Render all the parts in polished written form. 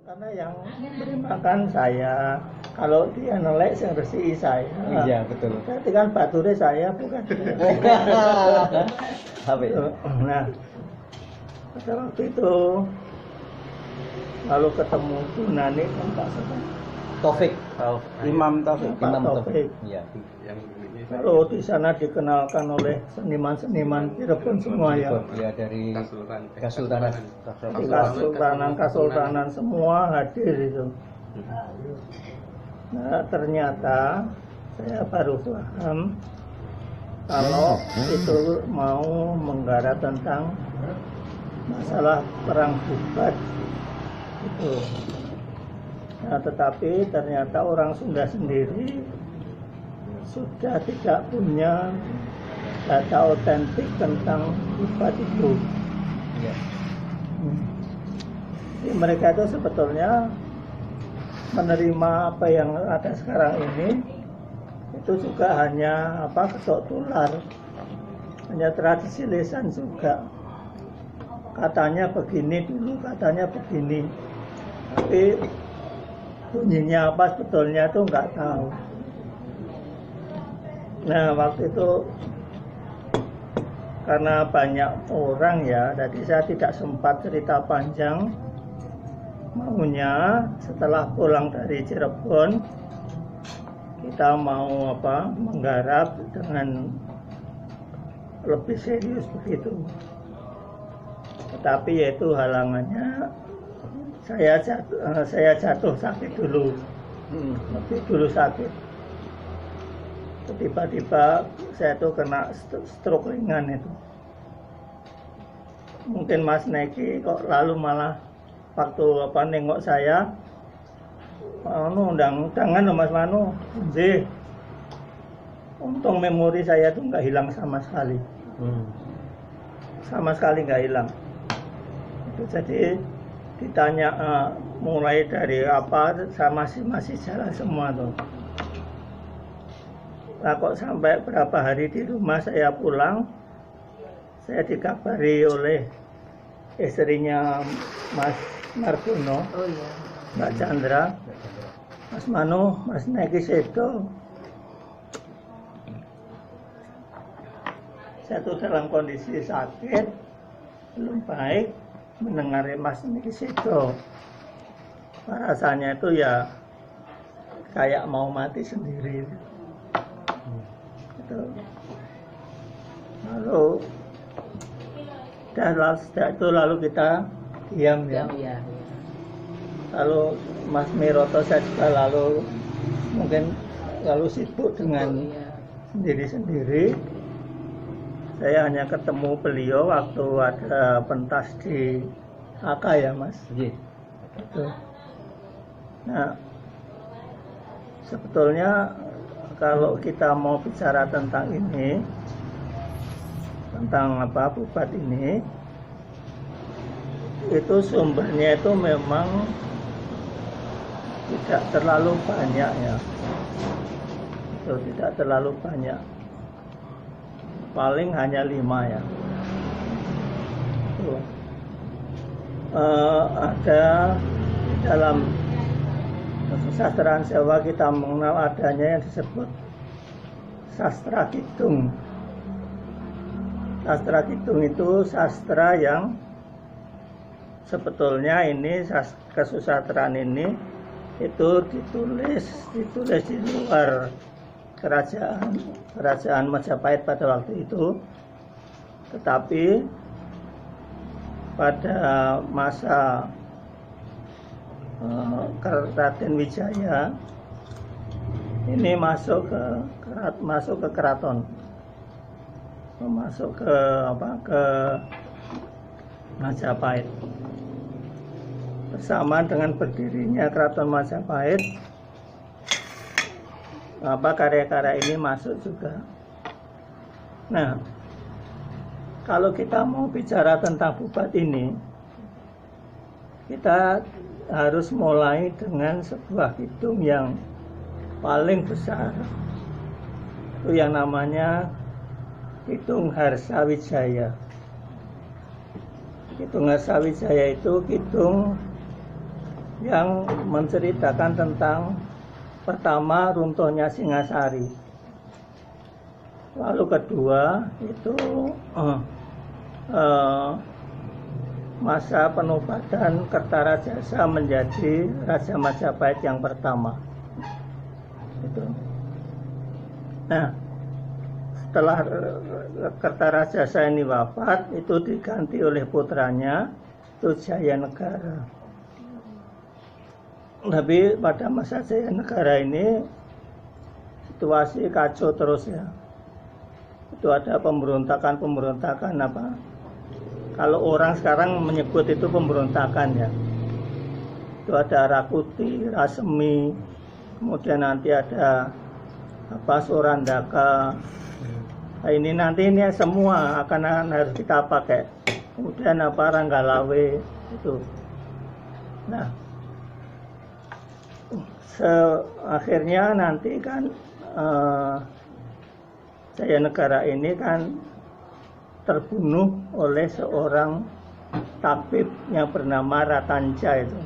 Karena yang memberi makan saya, kalau dia nelek yang bersih saya. Iya betul. Berarti kan bature saya bukan dia. Apa itu? Nah, pada waktu itu lalu ketemu Tunani kan Pak Taufik. Imam Taufik. Pak Taufik. Iya. Lalu di sana dikenalkan oleh seniman-seniman Cirebon semua ya. Ya dari Kesultanan. Di Kesultanan semua hadir itu. Nah ternyata saya baru paham kalau itu mau menggarap tentang masalah perang Bubat itu. Nah tetapi ternyata orang Sunda sendiri sudah tidak punya data otentik tentang Bubat itu. Iya. Jadi mereka itu sebetulnya menerima apa yang ada sekarang ini itu juga hanya ketok tular, hanya tradisi lisan juga. Katanya begini dulu, katanya begini, tapi bunyinya apa sebetulnya itu nggak tahu. Nah waktu itu karena banyak orang ya, jadi saya tidak sempat cerita panjang. Maunya setelah pulang dari Cirebon kita mau menggarap dengan lebih serius begitu. Tetapi yaitu halangannya saya jatuh sakit dulu, lebih dulu sakit. Tiba-tiba saya tuh kena stroke ringan itu. Mungkin Mas Neki kok lalu malah waktu nengok saya, undangan loh Mas Manu, untung memori saya tuh nggak hilang sama sekali, sama sekali nggak hilang. Itu jadi ditanya mulai dari apa, saya masih jalan semua tuh. Nah kok sampai berapa hari di rumah saya pulang, saya dikabari oleh istrinya Mas Margono, Mbak Chandra, Mas Manu, Mas Neki Sedo. Saya tuh dalam kondisi sakit, belum baik, mendengar Mas Neki Sedo. Rasanya itu ya kayak mau mati sendiri. Lalu itu lalu kita diam ya. Lalu Mas Miroto saya juga mungkin sibuk dengan sendiri-sendiri. Saya hanya ketemu beliau waktu ada pentas di AK ya Mas. Gitu. Nah sebetulnya kalau kita mau bicara tentang ini, tentang Bubat ini, itu sumbernya itu memang tidak terlalu banyak ya. Itu tidak terlalu banyak. Paling hanya 5 ya. Itu. Ada dalam kesusastraan Jawa kita mengenal adanya yang disebut sastra kidung. Sastra kidung itu sastra yang sebetulnya ini kesusastraan ini itu ditulis di luar kerajaan Majapahit pada waktu itu, tetapi pada masa Raden Wijaya ini masuk ke keraton, masuk ke Majapahit. Bersamaan dengan berdirinya keraton Majapahit, karya-karya ini masuk juga. Nah, kalau kita mau bicara tentang Bubat ini, kita harus mulai dengan sebuah kidung yang paling besar, itu yang namanya Kidung Harsawijaya. Kidung Harsawijaya itu kidung yang menceritakan tentang pertama runtuhnya Singasari. Lalu kedua itu masa penobatan Kertarajasa menjadi Raja Majapahit yang pertama. Itu. Nah, setelah Kertarajasa ini wafat, itu diganti oleh putranya, itu Jayanegara. Tapi pada masa Jayanegara ini situasi kacau terus ya. Itu ada pemberontakan apa? Kalau orang sekarang menyebut itu pemberontakan ya. Itu ada Rakuti, Rasemi, kemudian nanti ada apa Sorandaka. Nah, ini nanti ini semua akan harus kita pakai. Kemudian apa Ranggalawe itu. Nah, akhirnya nanti kan Jayanegara ini kan terbunuh oleh seorang tabib yang bernama Ratanja itu.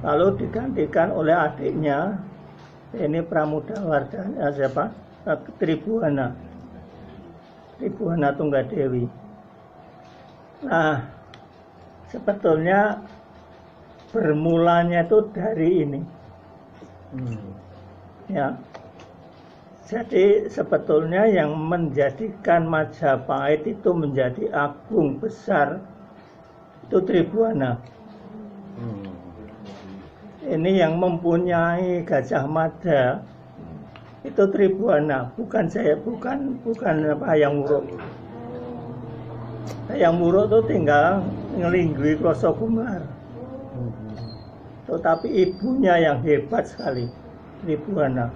Lalu digantikan oleh adiknya, ini Pramudawardhana siapa? Tribhuwana Tunggadewi. Nah, sebetulnya bermulanya itu dari ini. Ya. Jadi sebetulnya yang menjadikan Majapahit itu menjadi agung besar itu Tribhuwana. Ini yang mempunyai Gajah Mada itu Tribhuwana, bukan Hayam Wuruk. Hayam Wuruk itu tinggal ngelinggui Krosokumar. Tetapi ibunya yang hebat sekali, Tribhuwana.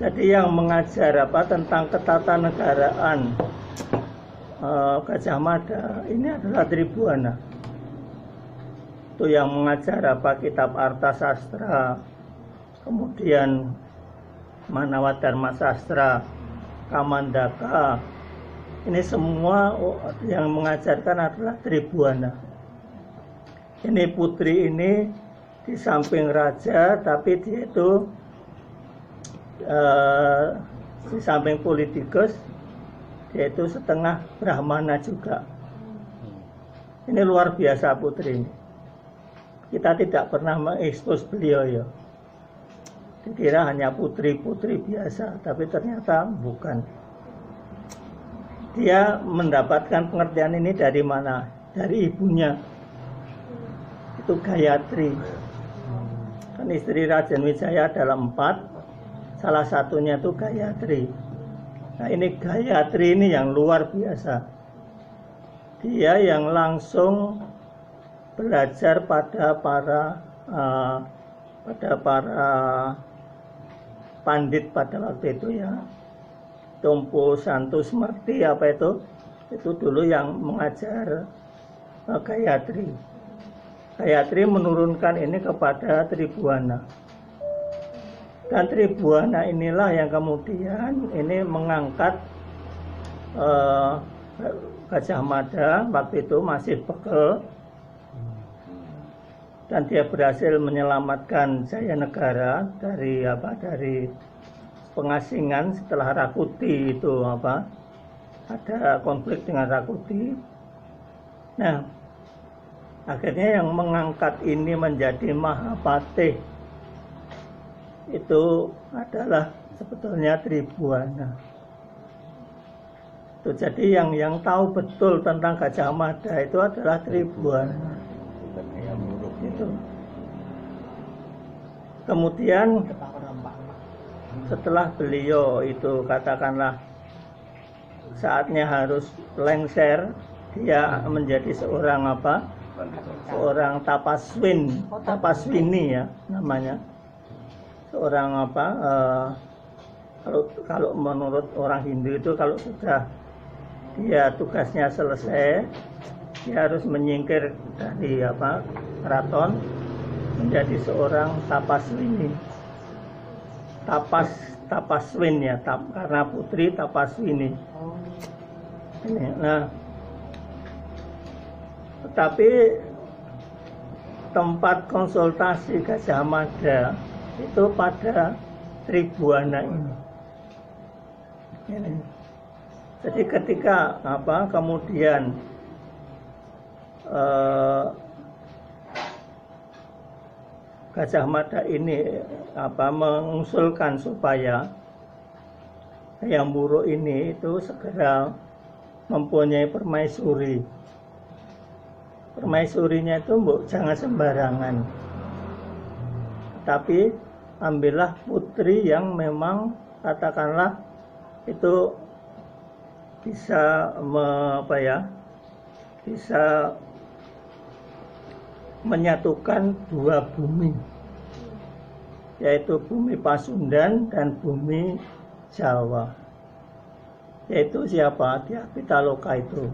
Jadi yang mengajar apa tentang ketatanegaraan Gajah Mada ini adalah Tribhuwana. Itu yang mengajar apa kitab Arta Sastra, kemudian Manawadharma Sastra, Kamandaka. Ini semua yang mengajarkan adalah Tribhuwana. Ini putri ini di samping raja, tapi dia itu di samping politikus, dia itu setengah Brahmana juga. Ini luar biasa putri ini. Kita tidak pernah mengekspos beliau ya. Dikira hanya putri-putri biasa, tapi ternyata bukan. Dia mendapatkan pengertian ini dari mana? Dari ibunya. Itu Gayatri. Kan istri Raden Wijaya adalah 4. Salah satunya itu Gayatri. Nah, ini Gayatri ini yang luar biasa. Dia yang langsung belajar pada para pandit pada waktu itu ya. Tumpu Santu Smerti apa itu dulu yang mengajar Gayatri. Gayatri menurunkan ini kepada Tribhuwana. Dan Tribhuwana inilah yang kemudian ini mengangkat Gajah Mada waktu itu masih pegel, dan dia berhasil menyelamatkan Jayanegara dari pengasingan setelah Rakuti itu ada konflik dengan Rakuti. Nah, akhirnya yang mengangkat ini menjadi Mahapatih itu adalah sebetulnya Tribhuwana. Itu jadi yang tahu betul tentang Gajah Mada itu adalah Tribhuwana. Itu. Kemudian setelah beliau itu katakanlah saatnya harus lengser, dia menjadi seorang seorang tapaswini ya namanya. Seorang kalau menurut orang Hindu itu kalau sudah dia tugasnya selesai, dia harus menyingkir dari keraton menjadi seorang tapaswini. Tapaswin ya, karena putri Tapaswini. Ini, nah, tetapi tempat konsultasi Gajah Mada itu pada Tribuana ini. Jadi ketika kemudian Gajah Mada ini mengusulkan supaya Hayam Wuruk ini itu segera mempunyai permaisuri. Permaisurinya itu jangan sembarangan, tapi ambillah putri yang memang katakanlah itu bisa bisa menyatukan dua bumi, yaitu bumi Pasundan dan bumi Jawa. Yaitu siapa? Dyah Pitaloka itu.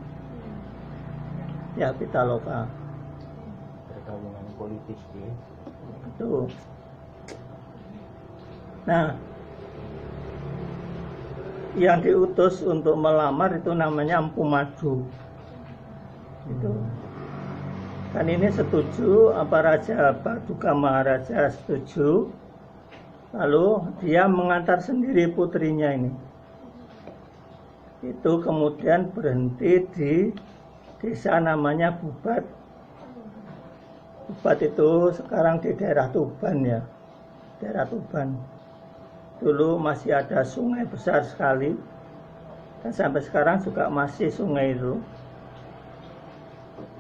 Dyah Pitaloka. Perkawinan politis ya. Itu. Nah, yang diutus untuk melamar itu namanya Empu Madu. Itu. Kan ini setuju, Raja Paduka Maharaja setuju. Lalu dia mengantar sendiri putrinya ini. Itu kemudian berhenti di desa namanya Bubat. Bubat itu sekarang di daerah Tuban ya. Daerah Tuban. Dulu masih ada sungai besar sekali. Dan sampai sekarang juga masih sungai itu.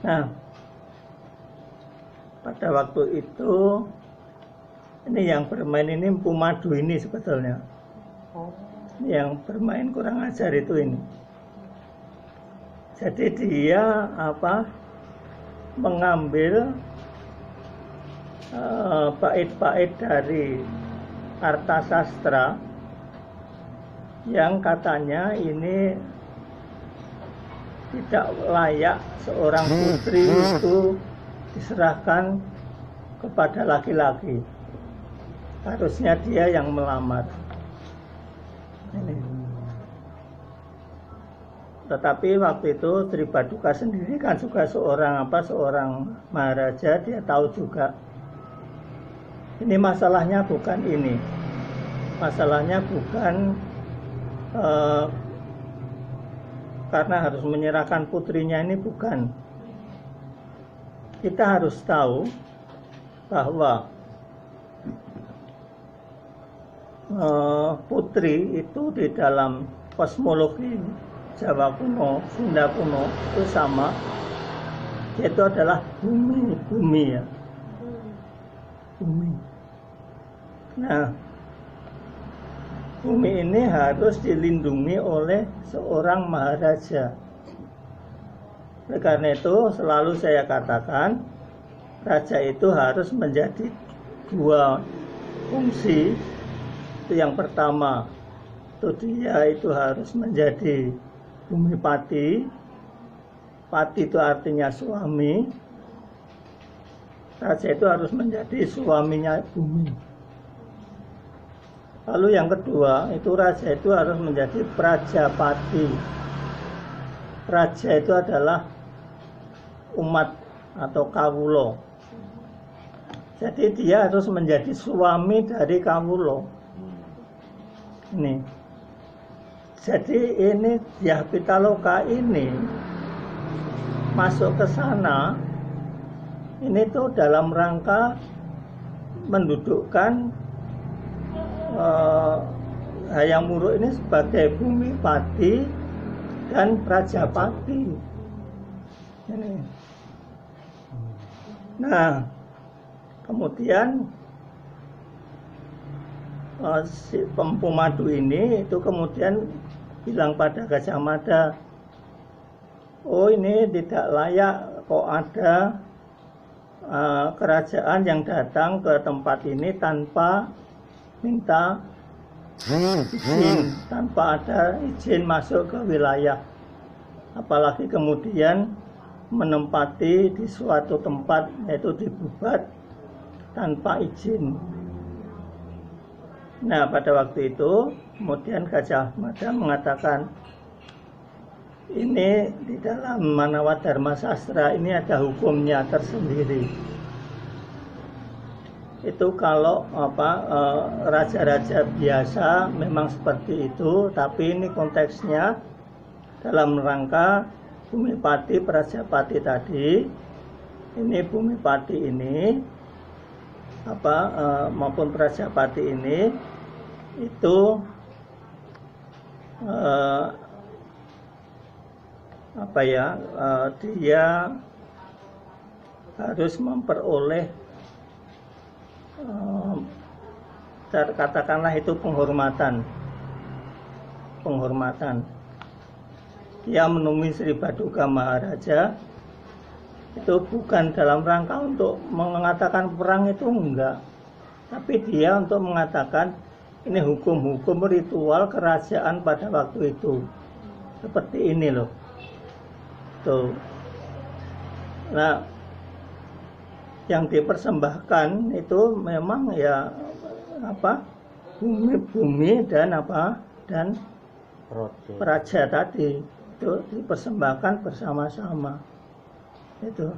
Nah, pada waktu itu ini yang bermain ini Empu Madu ini sebetulnya. Yang bermain kurang ajar itu ini. Jadi dia mengambil bait-bait dari Artasastra yang katanya ini tidak layak seorang putri itu diserahkan kepada laki-laki. Harusnya dia yang melamar. Ini. Tetapi waktu itu Sri Paduka sendiri kan juga seorang maharaja, dia tahu juga. Ini masalahnya bukan ini. Masalahnya bukan karena harus menyerahkan putrinya, ini bukan. Kita harus tahu bahwa putri itu di dalam kosmologi Jawa kuno, Sunda kuno itu sama, yaitu adalah bumi ya. Bumi. Nah, bumi ini harus dilindungi oleh seorang maharaja. Oleh karena itu selalu saya katakan raja itu harus menjadi dua fungsi. Itu yang pertama, itu dia itu harus menjadi bumi pati. Pati itu artinya suami. Raja itu harus menjadi suaminya bumi. Lalu yang kedua, itu raja itu harus menjadi prajapati. Raja itu adalah umat atau kawulo. Jadi dia harus menjadi suami dari kawulo. Ini. Jadi ini Dyah Pitaloka ini masuk ke sana. Ini tuh dalam rangka mendudukkan Hayam Wuruk ini sebagai bumi pati dan prajapati. Ini. Nah, kemudian si Empu Madu ini itu kemudian bilang pada Gajah Mada, oh ini tidak layak kok ada kerajaan yang datang ke tempat ini tanpa minta izin, tanpa ada izin masuk ke wilayah, apalagi kemudian menempati di suatu tempat yaitu di Bubat tanpa izin. Nah, pada waktu itu kemudian Gajah Mada mengatakan, ini di dalam Manawa Dharma Sastra ini ada hukumnya tersendiri. itu kalau raja-raja biasa memang seperti itu, tapi ini konteksnya dalam rangka Bumipati Prajapati tadi. Ini Bumipati ini maupun Prajapati ini itu dia harus memperoleh katakanlah itu penghormatan. Dia menemui Sri Baduga Maharaja itu bukan dalam rangka untuk mengatakan perang, itu enggak, tapi dia untuk mengatakan ini hukum-hukum ritual kerajaan pada waktu itu seperti ini loh. Tuh. Nah, yang dipersembahkan itu memang ya bumi dan praja tadi itu dipersembahkan bersama-sama itu.